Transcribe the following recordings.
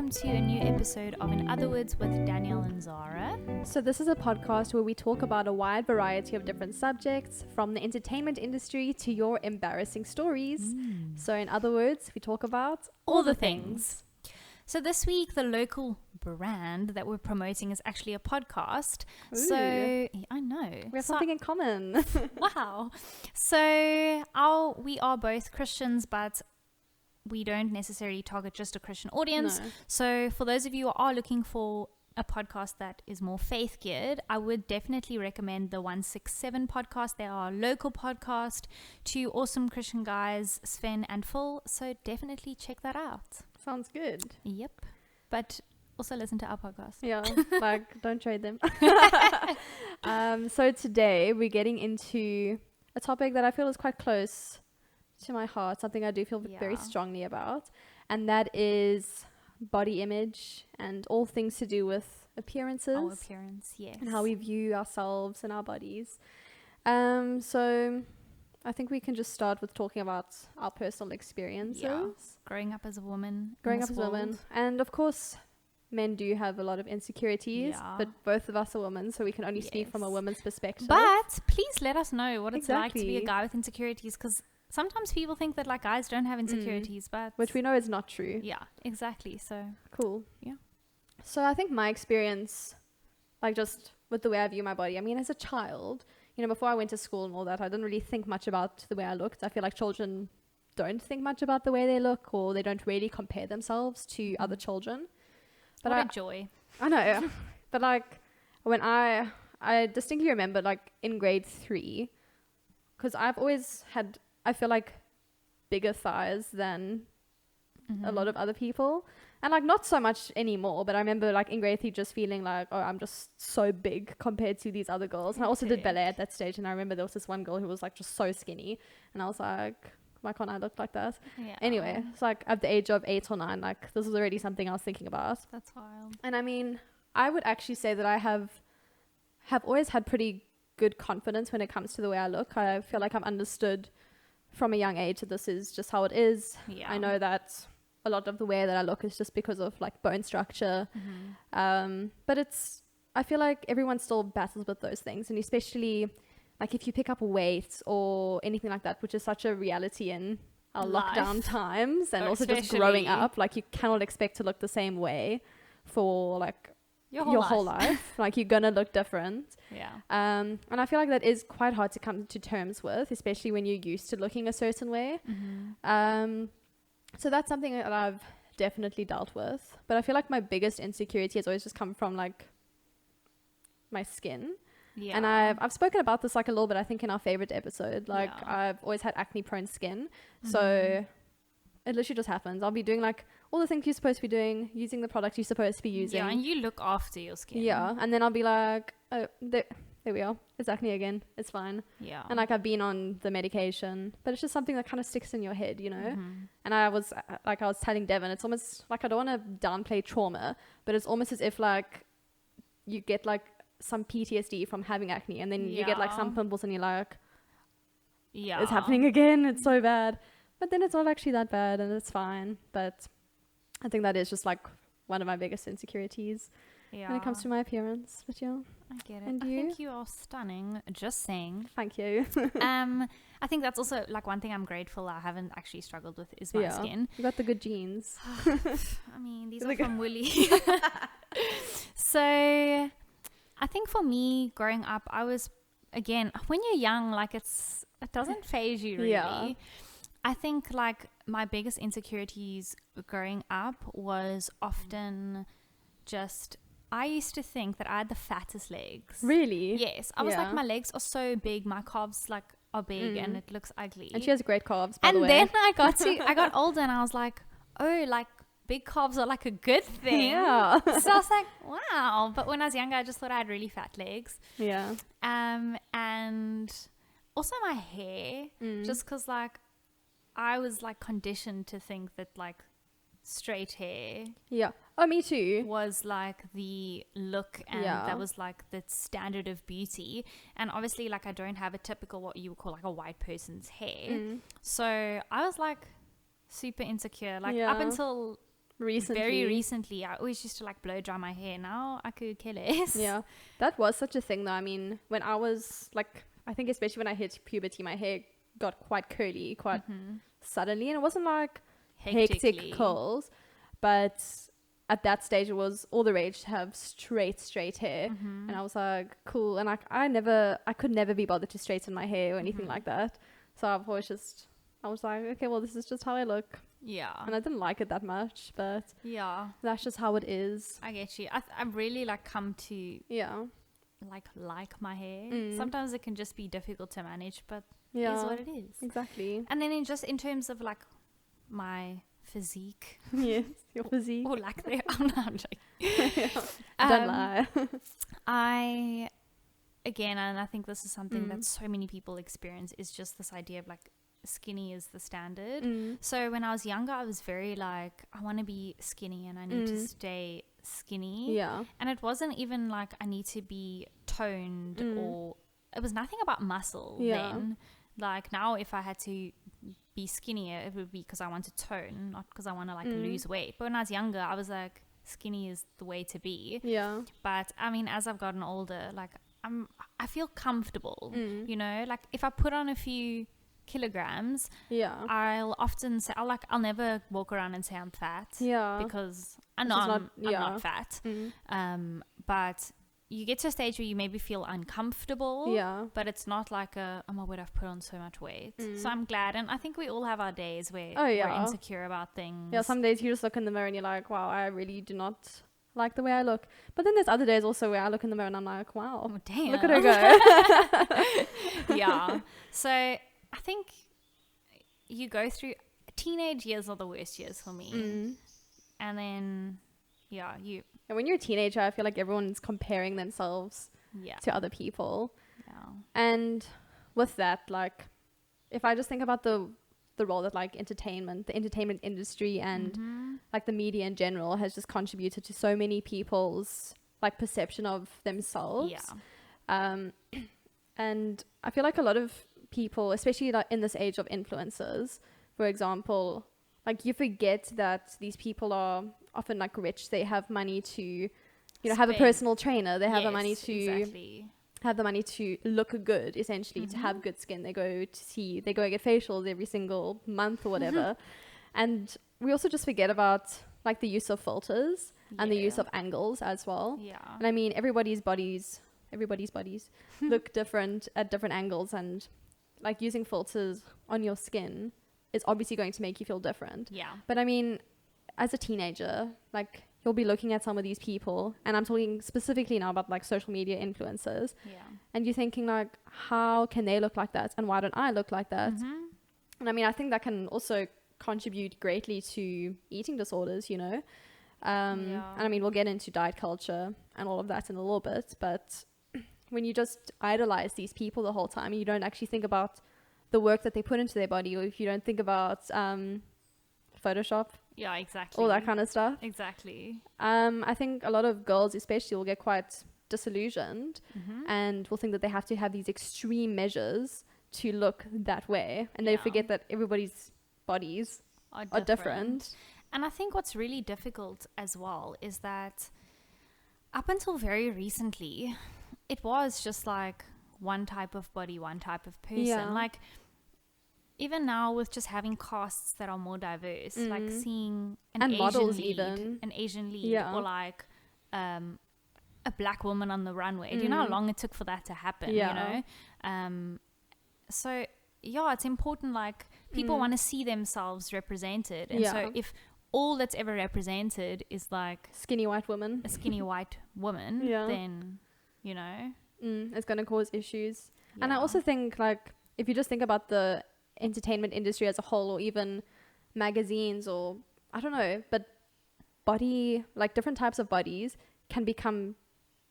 welcome to a new episode of In Other Words with Danielle and Zara. So this is a podcast where we talk about a wide variety of different subjects, from the entertainment industry to your embarrassing stories. So in other words, we talk about all the things. So this week, the local brand that we're promoting is actually a podcast. Ooh. So I know. We have something in common. Wow. So we are both Christians, but we don't necessarily target just a Christian audience. No. So for those of you who are looking for a podcast that is more faith geared, I would definitely recommend the 167 podcast. They are a local podcast, two awesome Christian guys, Sven and Phil. So definitely check that out. Sounds good. Yep. But also listen to our podcast. Yeah, like don't trade them. So today we're getting into a topic that I feel is quite close to my heart, something I do feel very strongly about, and that is body image and all things to do with appearances. Our appearance, yes. And how we view ourselves and our bodies. So I think we can just start with talking about our personal experiences. Yeah. Growing up as a woman. And of course, men do have a lot of insecurities, but both of us are women, so we can only speak from a woman's perspective. But please let us know what it's like to be a guy with insecurities, because sometimes people think that like guys don't have insecurities, but which we know is not true. Yeah, exactly. So cool. Yeah. So I think my experience, like just with the way I view my body, I mean, as a child, you know, before I went to school and all that, I didn't really think much about the way I looked. I feel like children don't think much about the way they look, or they don't really compare themselves to other children. But what a joy. I know. But like when I distinctly remember like in grade 3, because I've always had, I feel like, bigger thighs than a lot of other people. And like not so much anymore, but I remember like in grade 3 just feeling like, oh, I'm just so big compared to these other girls. And I also did ballet at that stage, and I remember there was this one girl who was like just so skinny, and I was like, why can't I look like that? Yeah. Anyway, it's like at the age of 8 or 9, like this was already something I was thinking about. That's wild. And I mean, I would actually say that I have always had pretty good confidence when it comes to the way I look. I feel like I've understood from a young age that this is just how it is. I know that a lot of the way that I look is just because of like bone structure. But I feel like everyone still battles with those things, and especially like if you pick up weight or anything like that, which is such a reality in our lockdown times, and also just growing up, like you cannot expect to look the same way for like your whole life. Like you're gonna look different. And I feel like that is quite hard to come to terms with, especially when you're used to looking a certain way. So that's something that I've definitely dealt with. But I feel like my biggest insecurity has always just come from like my skin. And I've spoken about this like a little bit, I think, in our favorite episode. Like I've always had acne prone skin. So it literally just happens. I'll be doing like all the things you're supposed to be doing, using the products you're supposed to be using. Yeah, and you look after your skin. Yeah, and then I'll be like, oh, there we are. It's acne again. It's fine. Yeah. And like I've been on the medication, but it's just something that kind of sticks in your head, you know? And I was telling Devin, it's almost like I don't want to downplay trauma, but it's almost as if like you get like some PTSD from having acne, and then you get like some pimples and you're like, it's happening again. It's so bad. But then it's not actually that bad, and it's fine. But I think that is just like one of my biggest insecurities when it comes to my appearance. But yeah, I get it. And I think you are stunning. Just saying. Thank you. I think that's also like one thing I'm grateful I haven't actually struggled with is my skin. You got the good genes. I mean, these are from Willie. So I think for me growing up, I was, again, when you're young, like it doesn't faze you really. I think like my biggest insecurities growing up was often just, I used to think that I had the fattest legs. Really? Yes. I was like, my legs are so big, my calves like are big, and it looks ugly. And she has great calves, by the way. And then I got older, and I was like, oh, like big calves are like a good thing. Yeah. So I was like, wow. But when I was younger, I just thought I had really fat legs. Yeah. And also my hair, just because like I was like conditioned to think that like straight hair. Yeah. Oh, me too. Was like the look, and that was like the standard of beauty. And obviously like I don't have a typical what you would call like a white person's hair. So I was like super insecure. Like up until Recently. Very recently. I always used to like blow dry my hair. Now I could care less. Yeah, that was such a thing though. I mean, when I was like, I think especially when I hit puberty, my hair got quite curly quite suddenly, and it wasn't like hectic curls, but at that stage it was all the rage to have straight hair, and I was like, cool. And like I could never be bothered to straighten my hair or anything like that, so I've always just, I was like, okay, well, this is just how I look. Yeah. And I didn't like it that much, but yeah, that's just how it is. I get you. I've really like come to like my hair. Sometimes it can just be difficult to manage, but it is what it is. Exactly. And then in terms of like my physique. Yes, your physique. Or lack there. Oh, no, I'm joking. Don't lie. Again, and I think this is something that so many people experience, is just this idea of like skinny is the standard. So when I was younger, I was very like, I want to be skinny and I need to stay skinny. Yeah. And it wasn't even like I need to be toned, or it was nothing about muscle then. Like now, if I had to be skinnier, it would be because I want to tone, not because I want to like lose weight. But when I was younger, I was like, skinny is the way to be. Yeah. But I mean, as I've gotten older, like I feel comfortable, you know, like if I put on a few kilograms, I'll often say, I'll never walk around and say I'm fat, because I know I'm not fat. But you get to a stage where you maybe feel uncomfortable, but it's not like oh my word, I've put on so much weight. So I'm glad, and I think we all have our days where we're insecure about things. Yeah, some days you just look in the mirror and you're like, wow, I really do not like the way I look. But then there's other days also where I look in the mirror and I'm like, wow, damn, look at her go. Yeah. So I think you go through teenage years are the worst years for me. And then and when you're a teenager, I feel like everyone's comparing themselves to other people. And with that, like, if I just think about the role that like the entertainment industry and like the media in general has just contributed to so many people's like perception of themselves. And I feel like a lot of people, especially like in this age of influencers, for example, like you forget that these people are often like rich. They have money to, you know, have a personal trainer. They have the money to have the money to look good, essentially, to have good skin. They go get facials every single month or whatever. And we also just forget about like the use of filters and the use of angles as well. And I mean, everybody's bodies look different at different angles, and like using filters on your skin is obviously going to make you feel different. But I mean, as a teenager, like you'll be looking at some of these people, and I'm talking specifically now about like social media influencers, and you're thinking like, how can they look like that and why don't I look like that? And I mean, I think that can also contribute greatly to eating disorders, you know. And I mean, we'll get into diet culture and all of that in a little bit, but when you just idolize these people the whole time and you don't actually think about the work that they put into their body, or if you don't think about Photoshop, all that kind of stuff, I think a lot of girls especially will get quite disillusioned and will think that they have to have these extreme measures to look that way, and they forget that everybody's bodies are different. And I think what's really difficult as well is that up until very recently, it was just like one type of body, one type of person. Like even now with just having casts that are more diverse, like seeing an Asian lead, or like a black woman on the runway. Do you know how long it took for that to happen? You know, so it's important. Like people want to see themselves represented, and so if all that's ever represented is like a skinny white woman, then you know, it's going to cause issues. And I also think like if you just think about the entertainment industry as a whole, or even magazines, or I don't know, but different types of bodies can become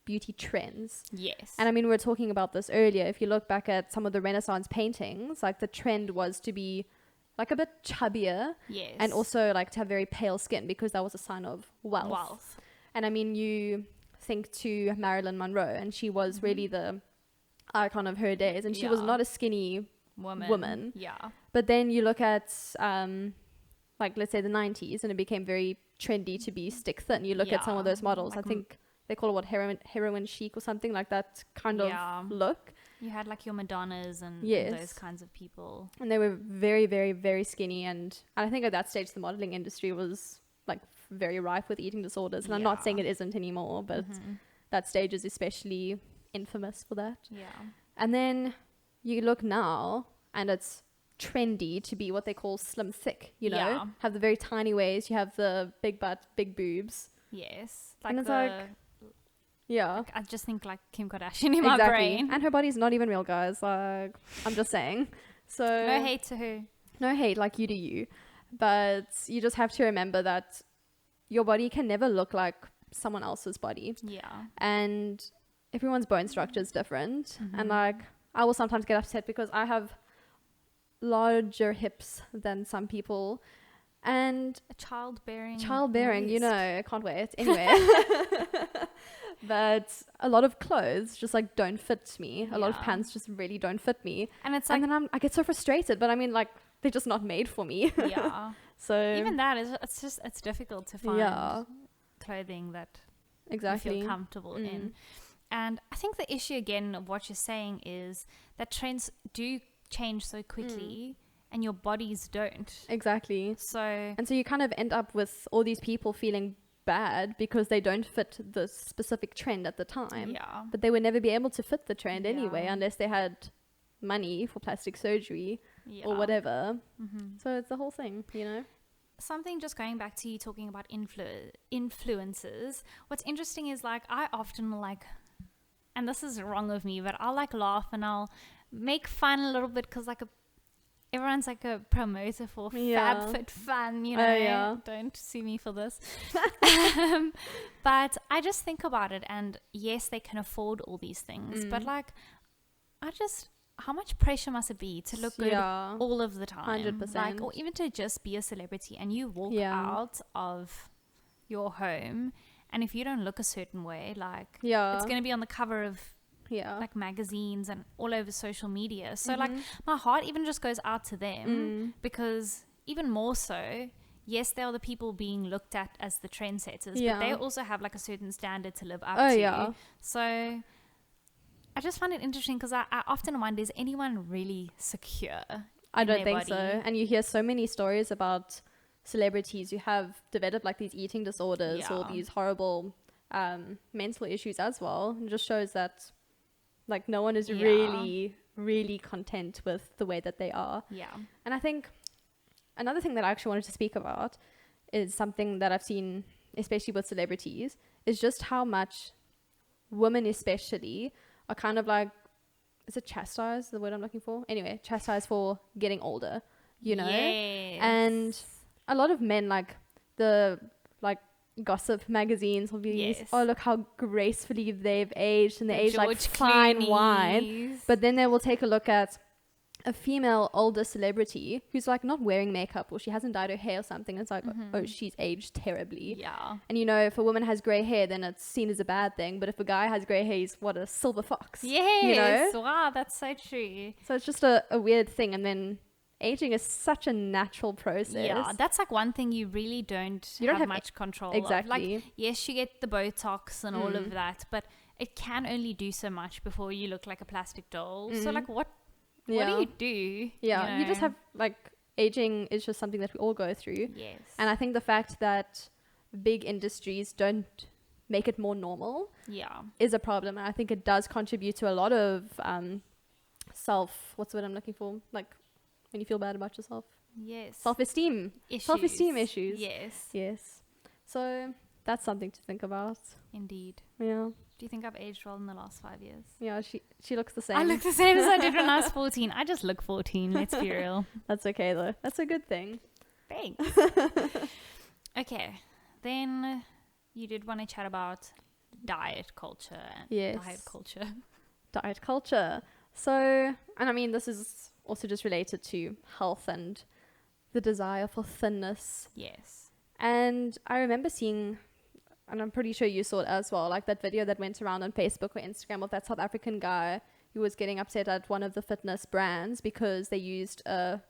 beauty trends. And I mean, we were talking about this earlier. If you look back at some of the Renaissance paintings, like the trend was to be like a bit chubbier, and also like to have very pale skin, because that was a sign of wealth. And I mean, you think to Marilyn Monroe, and she was really the icon of her days, and she was not a skinny woman. But then you look at like, let's say the 90s, and it became very trendy to be stick thin. You look at some of those models, like I think they call it what, heroin chic or something like that kind of look. You had like your Madonnas and those kinds of people. And they were very, very, very skinny. And I think at that stage, the modeling industry was like very rife with eating disorders. And I'm not saying it isn't anymore, but that stage is especially infamous for that. Yeah. And then you look now and it's trendy to be what they call slim thick, you know, have the very tiny waist, you have the big butt, big boobs. Yes. Like, and it's like, like, I just think like Kim Kardashian in my brain. And her body's not even real, guys. Like, I'm just saying. So no hate to her. No hate, like, you do you. But you just have to remember that your body can never look like someone else's body. Yeah. And everyone's bone structure is different. And like, I will sometimes get upset because I have larger hips than some people. And childbearing, you know, I can't wait. Anyway. But a lot of clothes just like don't fit me. A lot of pants just really don't fit me. And it's like, and then I get so frustrated, but I mean, like, they're just not made for me. Yeah. So even that is, it's difficult to find clothing that you feel comfortable in. And I think the issue again of what you're saying is that trends do change so quickly and your bodies don't. Exactly. So you kind of end up with all these people feeling bad because they don't fit the specific trend at the time. Yeah. But they would never be able to fit the trend anyway unless they had money for plastic surgery or whatever. So it's the whole thing, you know. Something just going back to you talking about influences. What's interesting is like I often like, and this is wrong of me, but I'll like laugh and I'll make fun a little bit because like everyone's like a promoter for FabFitFun, you know. Don't sue me for this. But I just think about it, and yes, they can afford all these things, but like how much pressure must it be to look good all of the time? 100%. Like, or even to just be a celebrity and you walk out of your home, and if you don't look a certain way, like it's going to be on the cover of like magazines and all over social media. So like my heart even just goes out to them because even more so, yes, they are the people being looked at as the trendsetters, but they also have like a certain standard to live up to. So I just find it interesting because I often wonder, is anyone really secure? I don't think so. And you hear so many stories about celebrities who have developed like these eating disorders or these horrible mental issues as well. It just shows that like no one is really, really content with the way that they are. Yeah. And I think another thing that I actually wanted to speak about is something that I've seen, especially with celebrities, is just how much women especially are kind of like, is it chastised, the word I'm looking for? Anyway, chastised for getting older, you know? Yes. And a lot of men, like the like gossip magazines will be, oh, look how gracefully they've aged, and they age like fine wine. But then they will take a look at a female older celebrity who's like not wearing makeup or she hasn't dyed her hair or something. It's like, oh, she's aged terribly. Yeah. And you know, if a woman has grey hair, then it's seen as a bad thing. But if a guy has grey hair, he's what, a silver fox. Yes. You know? Wow, that's so true. So it's just a weird thing. And then aging is such a natural process. Yeah, that's like one thing you really don't have much control of. Like, yes, you get the Botox and all of that, but it can only do so much before you look like a plastic doll. So like what do you do? Yeah, you know? You just have like, aging is just something that we all go through. Yes. And I think the fact that big industries don't make it more normal is a problem. And I think it does contribute to a lot of what's the word I'm looking for? Like when you feel bad about yourself. Yes. Self-esteem issues. Yes. So that's something to think about. Indeed. Yeah. Do you think I've aged well in the last 5 years? Yeah, she looks the same. I look the same as I did when I was 14. I just look 14, let's be real. That's okay though. That's a good thing. Thanks. Okay. Then you did want to chat about diet culture and diet culture. So, and I mean, this is also just related to health and the desire for thinness. Yes. And I remember seeing, and I'm pretty sure you saw it as well, like that video that went around on Facebook or Instagram of that South African guy who was getting upset at one of the fitness brands because they used a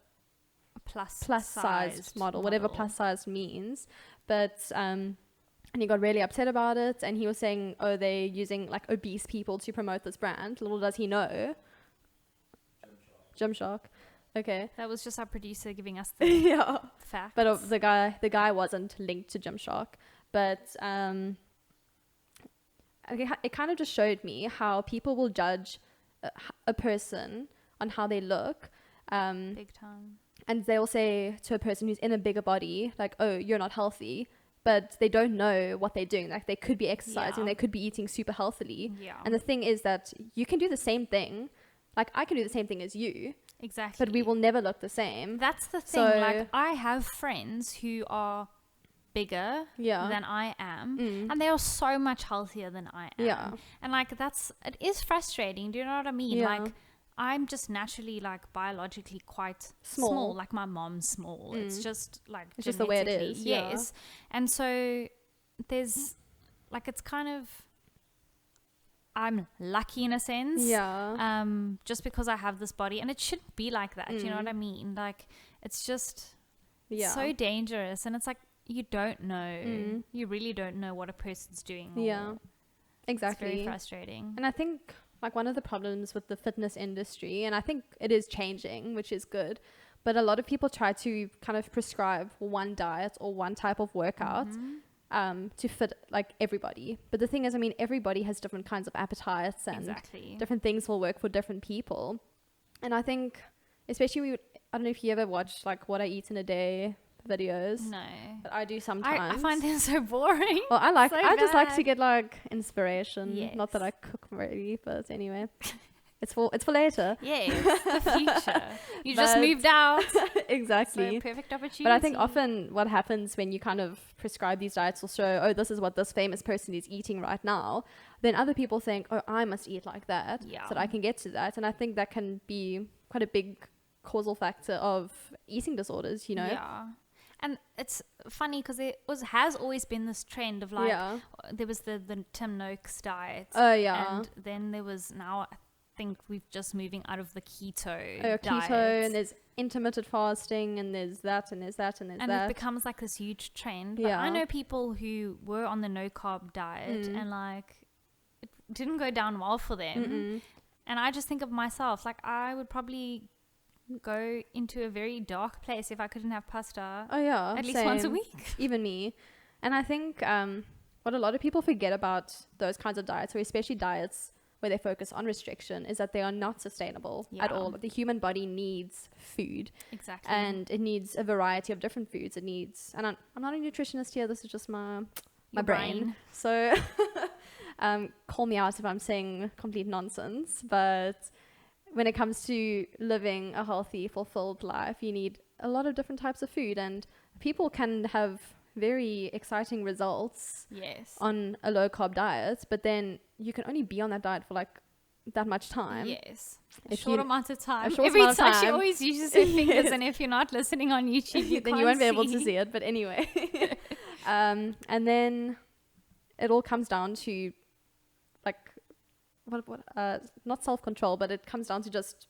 plus sized model, whatever plus sized means. But and he got really upset about it, and he was saying, oh, they're using like obese people to promote this brand. Little does he know. Gymshark. Okay. That was just our producer giving us the facts. But the guy wasn't linked to Gymshark. But it kind of just showed me how people will judge a person on how they look. Big time. And they'll say to a person who's in a bigger body, like, oh, you're not healthy. But they don't know what they're doing. Like, they could be exercising, they could be eating super healthily. Yeah. And the thing is that you can do the same thing. Like, I can do the same thing as you. Exactly. But we will never look the same. That's the thing. Like, I have friends who are bigger than I am, and they are so much healthier than I am. Yeah. And like, it is frustrating. Do you know what I mean? Yeah. Like, I'm just naturally, like, biologically quite small. Like, my mom's small. It's just like, it's just the way it is. Yes. And so there's like, it's kind of, I'm lucky in a sense. Yeah. Just because I have this body, and it shouldn't be like that. You know what I mean? Like, it's just so dangerous, and it's like, you don't know. You really don't know what a person's doing. Yeah. Exactly. It's very frustrating. And I think, like, one of the problems with the fitness industry, and I think it is changing, which is good, but a lot of people try to kind of prescribe one diet or one type of workout to fit like everybody. But the thing is, I mean, everybody has different kinds of appetites, and different things will work for different people. And I think, especially, I don't know if you ever watched like What I Eat in a Day videos. No, but I do sometimes. I find them so boring. Well, I just like to get like inspiration. Yes. Not that I cook really, but anyway, it's for later. Yes, the future. You just moved out. Exactly. So perfect opportunity. But I think often what happens when you kind of prescribe these diets will show, oh, this is what this famous person is eating right now. Then other people think, oh, I must eat like that so that I can get to that. And I think that can be quite a big causal factor of eating disorders, you know? Yeah. And it's funny because has always been this trend of like, there was the Tim Noakes diet. Oh, yeah. And then there was, now I think we're just moving out of the keto diet. Keto, and there's intermittent fasting, and there's that, and there's that, and there's that. And it becomes like this huge trend. But I know people who were on the no carb diet and like, it didn't go down well for them. And I just think of myself, like, I would probably go into a very dark place if I couldn't have pasta at least once a week. Even me. And I think what a lot of people forget about those kinds of diets, or especially diets where they focus on restriction, is that they are not sustainable at all. The human body needs food. Exactly. And it needs a variety of different foods. It needs, and I'm not a nutritionist here, this is just my brain. So call me out if I'm saying complete nonsense, but when it comes to living a healthy, fulfilled life, you need a lot of different types of food, and people can have very exciting results on a low carb diet, but then you can only be on that diet for like that much time. Yes. A short amount of time. Every time she always uses her fingers, and if you're not listening on YouTube, then you won't be able to see it. But anyway, and then it all comes down to like, not self-control, but it comes down to just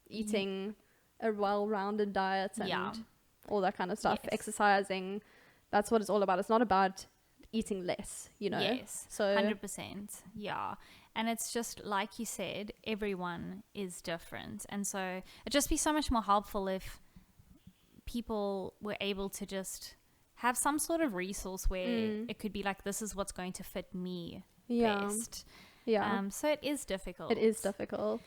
eating a well-rounded diet and all that kind of stuff. Exercising, that's what it's all about. It's not about eating less, you know? Yes, so 100%. Yeah. And it's just, like you said, everyone is different. And so it'd just be so much more helpful if people were able to just have some sort of resource where it could be like, this is what's going to fit me best. Yeah. So it is difficult. It is difficult.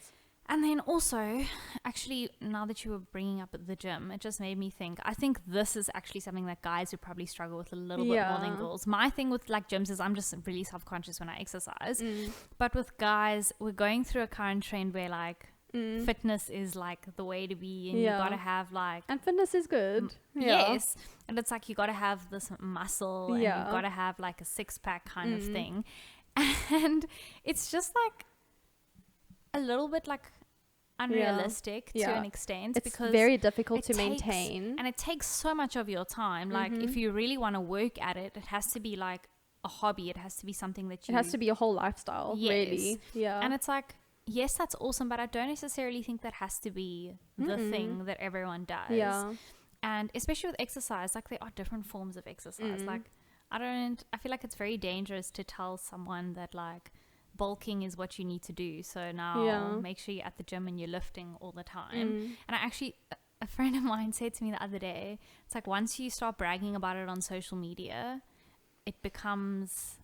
And then also, actually, now that you were bringing up the gym, it just made me think, I think this is actually something that guys would probably struggle with a little bit more than girls. My thing with like gyms is I'm just really self-conscious when I exercise. But with guys, we're going through a current trend where like fitness is like the way to be, and you gotta have like, and fitness is good. Yes. And it's like, you gotta have this muscle, and you gotta have like a six-pack kind of thing. And it's just like a little bit like unrealistic to an extent. It's because very difficult to maintain. And it takes so much of your time. Like if you really want to work at it, it has to be like a hobby. It has to be something that you... It has to be a whole lifestyle, really. Yeah. And it's like, yes, that's awesome, but I don't necessarily think that has to be the thing that everyone does. Yeah. And especially with exercise, like there are different forms of exercise. Like I feel like it's very dangerous to tell someone that like bulking is what you need to do. So now make sure you're at the gym and you're lifting all the time. And a friend of mine said to me the other day, it's like once you start bragging about it on social media, it becomes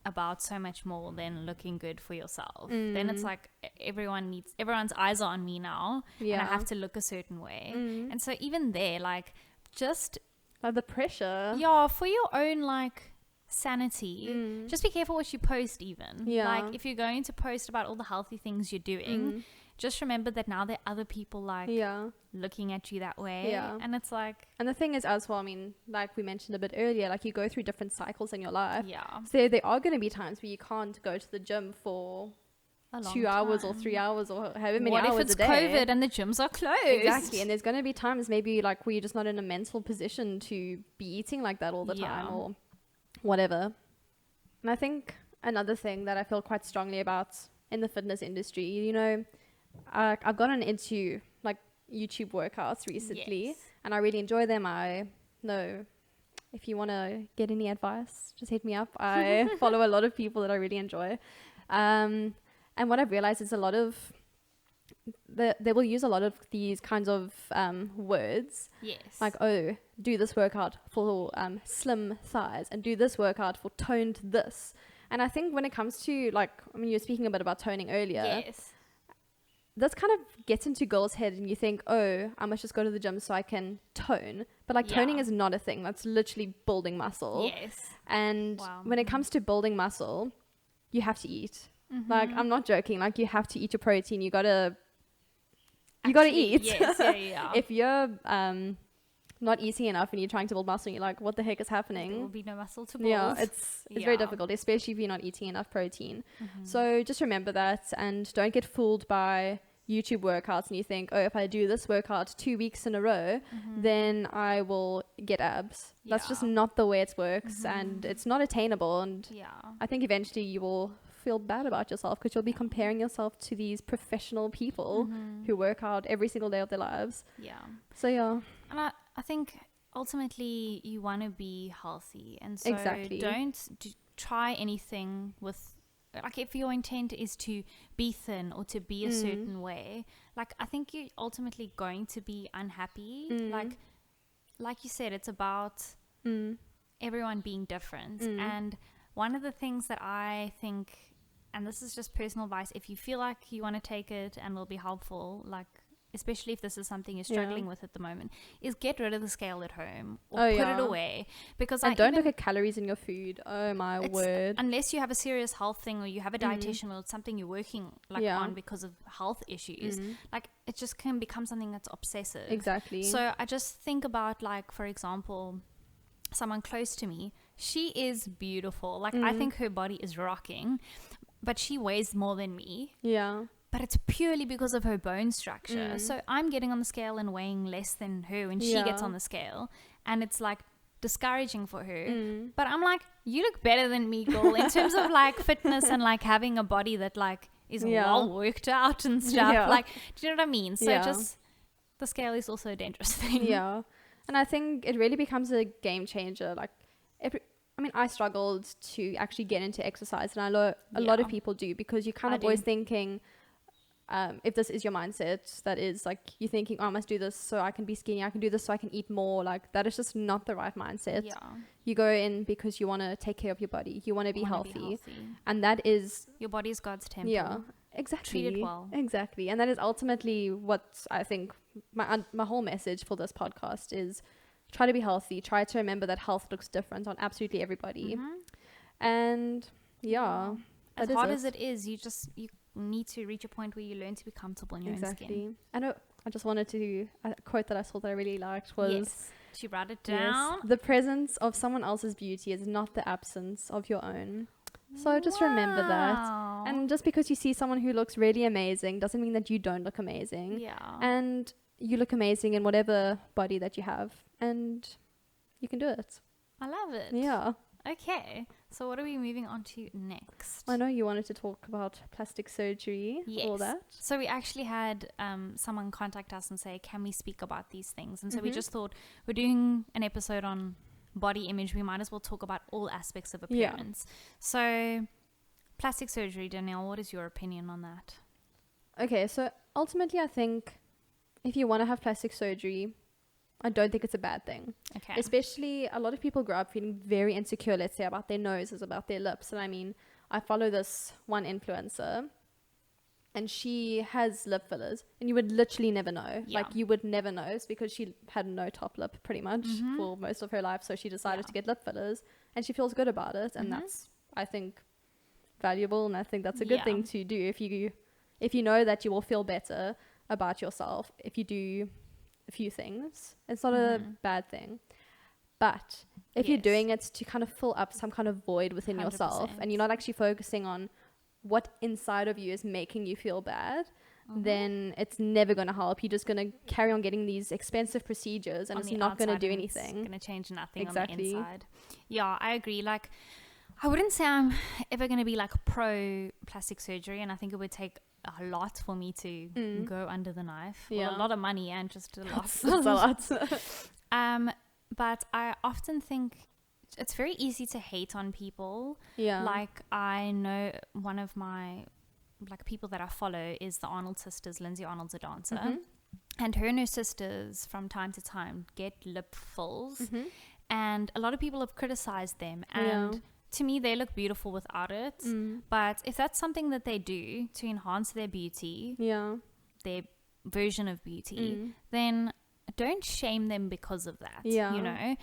about so much more than looking good for yourself. Then it's like everyone's eyes are on me now, and I have to look a certain way. And so even there, like just the pressure, for your own like sanity, just be careful what you post. Even like if you're going to post about all the healthy things you're doing, just remember that now there are other people like looking at you that way. And it's like, and the thing is as well, I mean, like we mentioned a bit earlier, like you go through different cycles in your life. So there are going to be times where you can't go to the gym for 2 hours or 3 hours or however many hours a day. What if it's COVID and the gyms are closed? Exactly. And there's going to be times maybe like where you're just not in a mental position to be eating like that all the time or whatever. And I think another thing that I feel quite strongly about in the fitness industry, you know, I've gotten into like YouTube workouts recently, and I really enjoy them. I know if you want to get any advice, just hit me up. I follow a lot of people that I really enjoy. And what I've realized is they will use a lot of these kinds of words. Like, oh, do this workout for slim thighs and do this workout for toned this. And I think when it comes to like, I mean, you were speaking a bit about toning earlier. This kind of gets into girls' head and you think, oh, I must just go to the gym so I can tone. But like toning is not a thing. That's literally building muscle. And when it comes to building muscle, you have to eat. Like, I'm not joking. Like, you have to eat your protein. You gotta eat. If you're not eating enough and you're trying to build muscle and you're like, what the heck is happening? There will be no muscle to build. It's very difficult, especially if you're not eating enough protein. So just remember that, and don't get fooled by YouTube workouts and you think, oh, if I do this workout 2 weeks in a row, then I will get abs. That's just not the way it works, and it's not attainable. And I think eventually you will feel bad about yourself because you'll be comparing yourself to these professional people who work out every single day of their lives. So and I think ultimately you want to be healthy, and so don't try anything with, like, if your intent is to be thin or to be a certain way, like, I think you're ultimately going to be unhappy. Like you said, it's about everyone being different. And one of the things that I think, and this is just personal advice, if you feel like you want to take it and will be helpful, like, especially if this is something you're struggling with at the moment, is get rid of the scale at home or put it away. Because don't look at calories in your food. Oh my word. Unless you have a serious health thing or you have a dietitian or it's something you're working on because of health issues, like, it just can become something that's obsessive. Exactly. So I just think about, like, for example, someone close to me, she is beautiful. Like, I think her body is rocking, but she weighs more than me. But it's purely because of her bone structure. So I'm getting on the scale and weighing less than her when she gets on the scale. And it's like discouraging for her. But I'm like, you look better than me, girl, in terms of like fitness and like having a body that like is well worked out and stuff. Like, do you know what I mean? So just, the scale is also a dangerous thing. And I think it really becomes a game changer. Like, I struggled to actually get into exercise, and I know a lot of people do, because you're kind of always thinking, if this is your mindset, that is like, you're thinking, oh, I must do this so I can be skinny, I can do this so I can eat more. Like, that is just not the right mindset. You go in because you want to take care of your body, you want to be healthy, and that is, your body is God's temple. Exactly. Treat it well. Exactly. And that is ultimately what I think my whole message for this podcast is: try to be healthy, try to remember that health looks different on absolutely everybody. And as hard as it is, you need to reach a point where you learn to be comfortable in your own skin. I know. I just wanted to, a quote that I saw that I really liked was, she wrote it down. The presence of someone else's beauty is not the absence of your own. So just remember that. And just because you see someone who looks really amazing doesn't mean that you don't look amazing. And you look amazing in whatever body that you have, and you can do it. I love it. Yeah. Okay. So what are we moving on to next? I know you wanted to talk about plastic surgery, all that. So we actually had someone contact us and say, can we speak about these things? And so we just thought, we're doing an episode on body image. We might as well talk about all aspects of appearance. So plastic surgery, Danielle, what is your opinion on that? Okay, so ultimately I think if you want to have plastic surgery, I don't think it's a bad thing. Okay. Especially a lot of people grow up feeling very insecure, let's say, about their noses, about their lips. And I mean, I follow this one influencer and she has lip fillers and you would literally never know. Yeah. Like you would never know. It's because she had no top lip pretty much for most of her life. So she decided to get lip fillers and she feels good about it. And that's, I think, valuable. And I think that's a good thing to do if you know that you will feel better about yourself if you do a few things. It's not a bad thing. But if you're doing it to kind of fill up some kind of void within 100%. Yourself and you're not actually focusing on what inside of you is making you feel bad, then it's never going to help. You're just going to carry on getting these expensive procedures and it's not going to do anything. It's going to change nothing on the inside. Yeah, I agree. Like, I wouldn't say I'm ever going to be like pro plastic surgery, and I think it would take a lot for me to go under the knife. Well, a lot of money and just a lot. That's a lot. But I often think it's very easy to hate on people. Yeah. Like, I know one of my people that I follow is the Arnold sisters. Lindsay Arnold's a dancer. And her and her sisters from time to time get lip fills. And a lot of people have criticized them. And to me, they look beautiful without it. But if that's something that they do to enhance their beauty, their version of beauty, then don't shame them because of that, you know?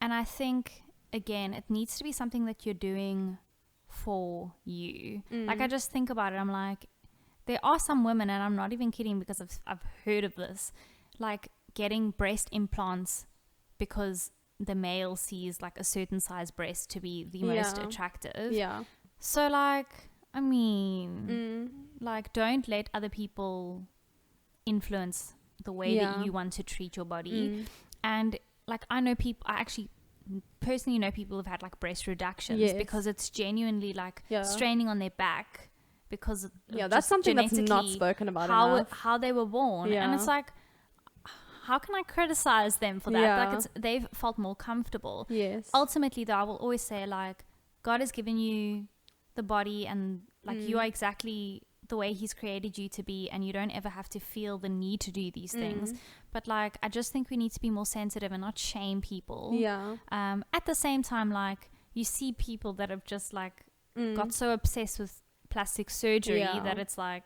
And I think, again, it needs to be something that you're doing for you. Like, I just think about it. I'm like, there are some women, and I'm not even kidding because I've heard of this, like getting breast implants because the male sees like a certain size breast to be the most attractive. So like, I mean, like, don't let other people influence the way that you want to treat your body. And like, I actually personally know people who've had like breast reductions because it's genuinely like straining on their back because that's something that's not spoken about enough. How they were born. And it's like, how can I criticize them for that? Like, they've felt more comfortable. Ultimately though, I will always say, like, God has given you the body and like you are exactly the way he's created you to be, and you don't ever have to feel the need to do these things. But like, I just think we need to be more sensitive and not shame people. At the same time, like, you see people that have just like got so obsessed with plastic surgery that it's like,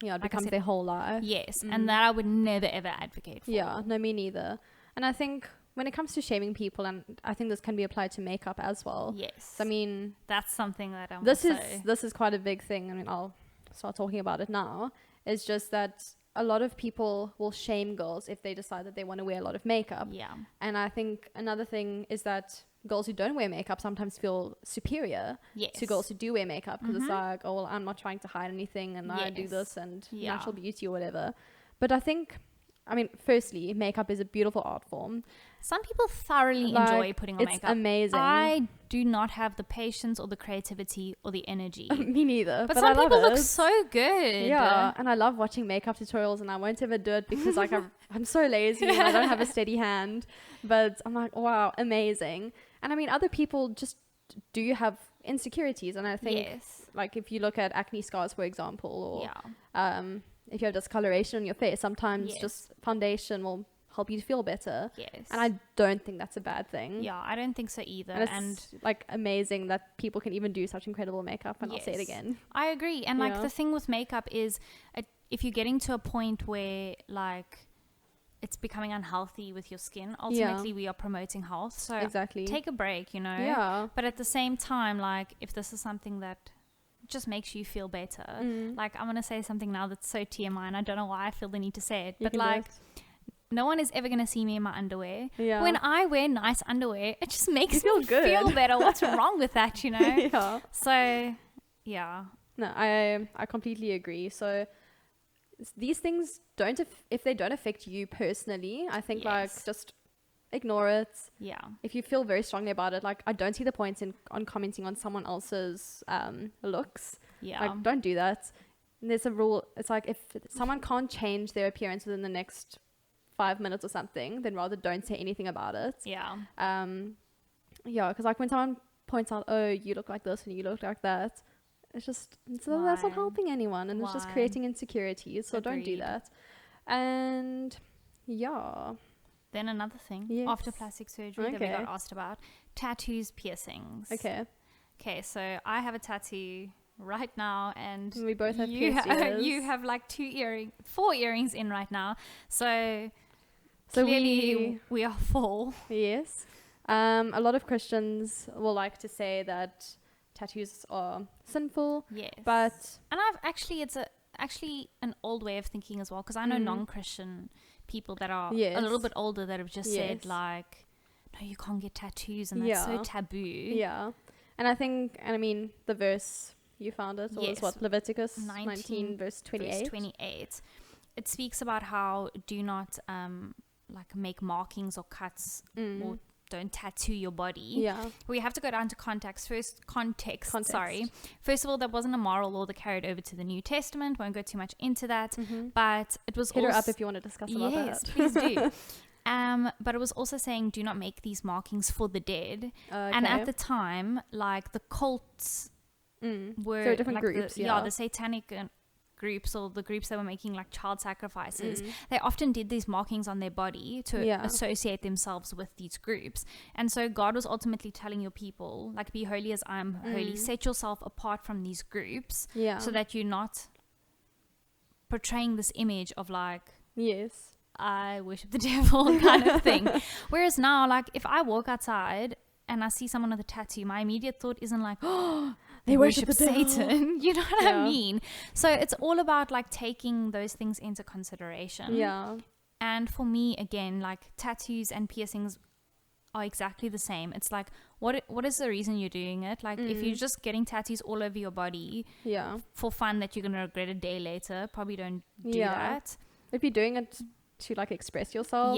it becomes their whole life. And that I would never ever advocate for. No, me neither. And I think when it comes to shaming people, and I think this can be applied to makeup as well. I mean, that's something that I this is quite a big thing. I mean, I'll start talking about it now. It's just that a lot of people will shame girls if they decide that they want to wear a lot of makeup. And I think another thing is that girls who don't wear makeup sometimes feel superior to girls who do wear makeup because it's like, oh, well, I'm not trying to hide anything and I do this and natural beauty or whatever. But I think, I mean, firstly, makeup is a beautiful art form. Some people thoroughly enjoy putting on makeup. It's amazing. I do not have the patience or the creativity or the energy. Me neither. But some people look so good. Yeah, and I love watching makeup tutorials, and I won't ever do it because like I'm so lazy and I don't have a steady hand. But I'm like, wow, amazing. And I mean, other people just do have insecurities, and I think like if you look at acne scars, for example, or if you have discoloration on your face, sometimes just foundation will help you feel better. And I don't think that's a bad thing. I don't think so either. And it's like amazing that people can even do such incredible makeup, and I'll say it again. I agree. And like the thing with makeup is if you're getting to a point where like it's becoming unhealthy with your skin, ultimately we are promoting health. So take a break, you know? But at the same time, like, if this is something that just makes you feel better, like, I'm gonna say something now that's so TMI, and I don't know why I feel the need to say it, but like, no one is ever gonna see me in my underwear. When I wear nice underwear, it just makes me feel better. What's wrong with that, you know? So no, I completely agree. So these things if they don't affect you personally, I think like just ignore it. Yeah. If you feel very strongly about it, like I don't see the point on commenting on someone else's looks. Yeah. Like don't do that. And there's a rule. It's like if someone can't change their appearance within the next 5 minutes or something, then rather don't say anything about it. Yeah. Yeah, because like when someone points out, oh, you look like this and you look like that, it's just that's not helping anyone, and it's just creating insecurities. So don't do that. And yeah. Then another thing, after plastic surgery that we got asked about, tattoos, piercings. Okay, so I have a tattoo right now, and we both have piercings. You have like 4 earrings in right now. So clearly we are full. Yes. A lot of Christians will like to say that tattoos are sinful. Yes. But it's actually an old way of thinking as well, because I know non-Christian people that are a little bit older that have just said like, no, you can't get tattoos, and that's so taboo. Yeah. And I mean the verse you found it was what, Leviticus 19 verse 28. It speaks about how do not like make markings or cuts or don't tattoo your body. Yeah. We have to go down to context. Sorry. First of all, that wasn't a moral law that carried over to the New Testament. Won't go too much into that. But it was hit her up if you want to discuss about that. Yes, please do. But it was also saying do not make these markings for the dead. And at the time, like the cults were so different like groups. The satanic groups, or the groups that were making like child sacrifices, they often did these markings on their body to associate themselves with these groups. And so God was ultimately telling your people, like, be holy as I'm holy, set yourself apart from these groups, so that you're not portraying this image of like, I worship the devil kind of thing. Whereas now, like, if I walk outside and I see someone with a tattoo, my immediate thought isn't like, oh, they worship Satan. You know what I mean? So it's all about like taking those things into consideration. Yeah. And for me, again, like tattoos and piercings are exactly the same. It's like, what is the reason you're doing it? Like, if you're just getting tattoos all over your body for fun that you're going to regret a day later, probably don't do that. If you're doing it to like express yourself,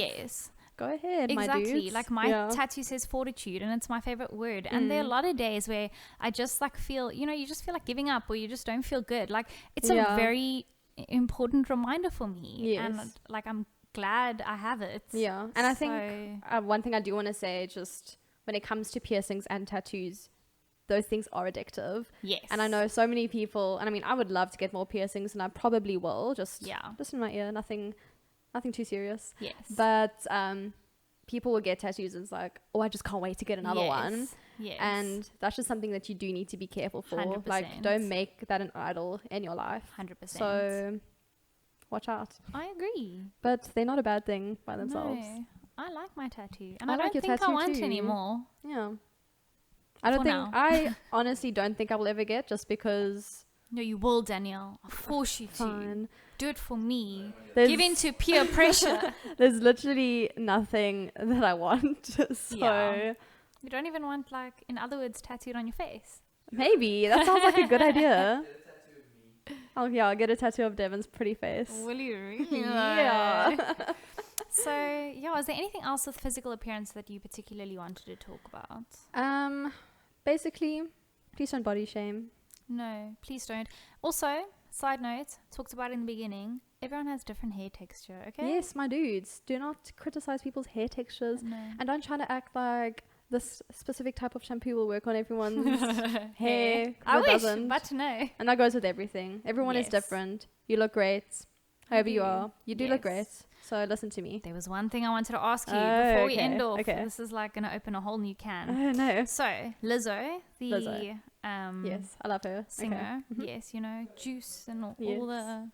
go ahead, my dudes. Exactly. Like my tattoo says fortitude, and it's my favorite word. And there are a lot of days where I just like feel, you just feel like giving up, or you just don't feel good. Like it's a very important reminder for me. And like I'm glad I have it. Yeah. And I think one thing I do want to say, just when it comes to piercings and tattoos, those things are addictive. Yes. And I know so many people, and I mean, I would love to get more piercings, and I probably will, just in my ear, nothing too serious. Yes. But people will get tattoos and it's like, oh, I just can't wait to get another one. Yes. And that's just something that you do need to be careful for. 100%. Like, don't make that an idol in your life. 100%. So watch out. I agree. But they're not a bad thing by themselves. No, I like my tattoo. And I I like don't your think I tattoo want too. anymore. Yeah. I honestly don't think I will ever get, just because... No, you will, Danielle. I'll force you Fine. to. Do it for me. Give in to peer pressure. There's literally nothing that I want. So you don't even want, like, in other words, tattooed on your face. Maybe. That sounds like a good idea. I'll get a tattoo of Devon's pretty face. Will you really? Yeah. So, is there anything else with physical appearance that you particularly wanted to talk about? Basically, please don't body shame. No, please don't. Also, side note, talked about in the beginning, everyone has different hair texture, okay? Yes, my dudes. Do not criticize people's hair textures. No. And don't try to act like this specific type of shampoo will work on everyone's hair. I wish, doesn't. but no. And that goes with everything. Everyone is different. You look great. However you are. You do look great. So listen to me. There was one thing I wanted to ask you before we end off. Okay. This is like going to open a whole new can. Oh, no. So, Lizzo, yes, I love her. Singer. Okay. Yes, Juice and all the...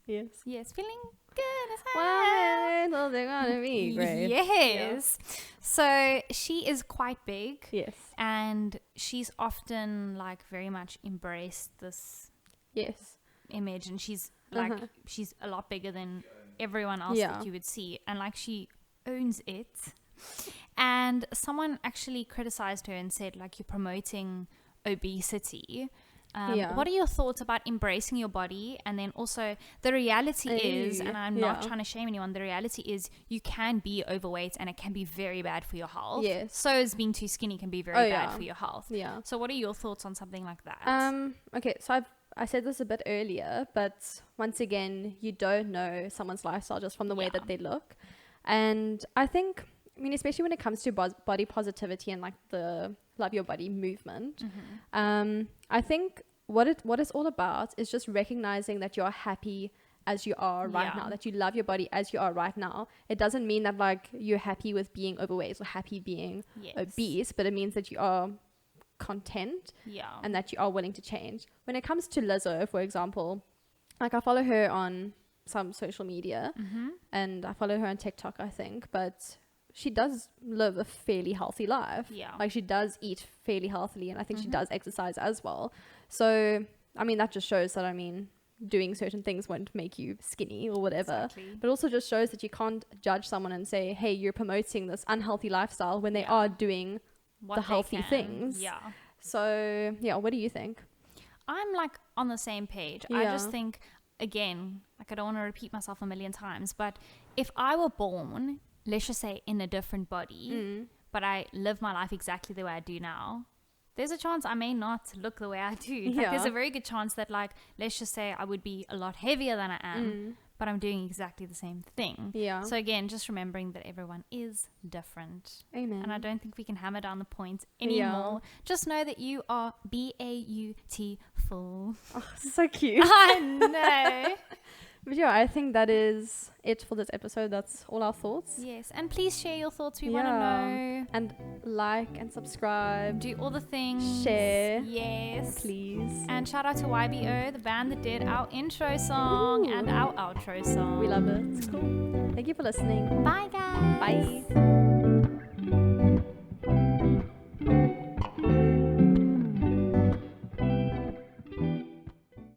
Yes. Yes, feeling good as hell. Well, they're going to be great. Yes. Yeah. So, she is quite big. Yes. And she's often like very much embraced this image. And she's like, she's a lot bigger than everyone else that you would see, and like she owns it. And someone actually criticized her and said, like, you're promoting obesity. What are your thoughts about embracing your body? And then also the reality is, and I'm not trying to shame anyone, the reality is you can be overweight and it can be very bad for your health. Yes. So is being too skinny can be very bad for your health. Yeah. So what are your thoughts on something like that? Okay, so I said this a bit earlier, but once again, you don't know someone's lifestyle just from the way that they look. And I think, I mean, especially when it comes to body positivity and like the love your body movement, I think what it's all about is just recognizing that you're happy as you are right now, that you love your body as you are right now. It doesn't mean that like you're happy with being overweight or happy being obese, but it means that you are content and that you are willing to change. When it comes to Lizzo, for example, like I follow her on some social media and I follow her on TikTok, I think, but she does live a fairly healthy life. Like she does eat fairly healthily, and I think she does exercise as well. So I mean, that just shows that, I mean, doing certain things won't make you skinny or whatever, but also just shows that you can't judge someone and say, hey, you're promoting this unhealthy lifestyle when they are doing the healthy things. So what do you think? I'm like on the same page. I just think, again, like I don't want to repeat myself a million times, but if I were born, let's just say, in a different body, but I live my life exactly the way I do now, there's a chance I may not look the way I do. Like there's a very good chance that, like, let's just say I would be a lot heavier than I am, but I'm doing exactly the same thing. So again, just remembering that everyone is different. Amen. And I don't think we can hammer down the point anymore. Just know that you are beautiful. Oh, so cute. I know. But I think that is it for this episode. That's all our thoughts. Yes, and please share your thoughts. We want to know. And like and subscribe. Do all the things. Share. Yes. Please. And shout out to YBO, the band that did our intro song and our outro song. We love it. It's cool. Thank you for listening. Bye, guys. Bye.